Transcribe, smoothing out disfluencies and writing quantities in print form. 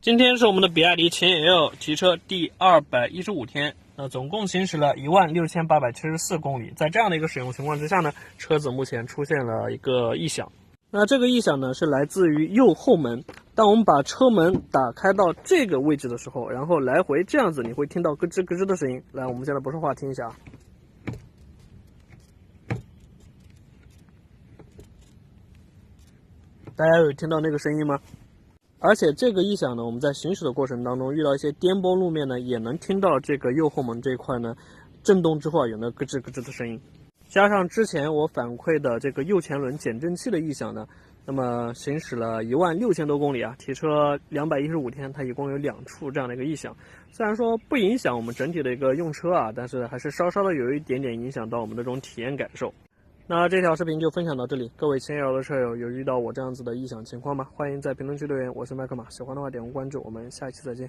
今天是我们的比亚迪秦野6提车第215天，总共行驶了16874公里。在这样的一个使用情况之下呢，车子目前出现了一个异响。那这个异响呢是来自于右后门。当我们把车门打开到这个位置的时候，然后来回这样子，你会听到咯吱咯吱的声音。来，我们现在不说话，听一下。大家有听到那个声音吗？而且这个异响呢，我们在行驶的过程当中遇到一些颠簸路面呢，也能听到这个右后门这一块呢震动之后有那咯吱咯吱的声音。加上之前我反馈的这个右前轮减震器的异响呢，那么行驶了16000多公里啊，提车215天，它一共有2处这样的一个异响。虽然说不影响我们整体的一个用车啊，但是还是稍稍的有一点点影响到我们的这种体验感受。那这条视频就分享到这里，各位秦野6的车友有遇到我这样子的异响情况吗？欢迎在评论区留言，我是麦克马，喜欢的话点个关注，我们下一期再见。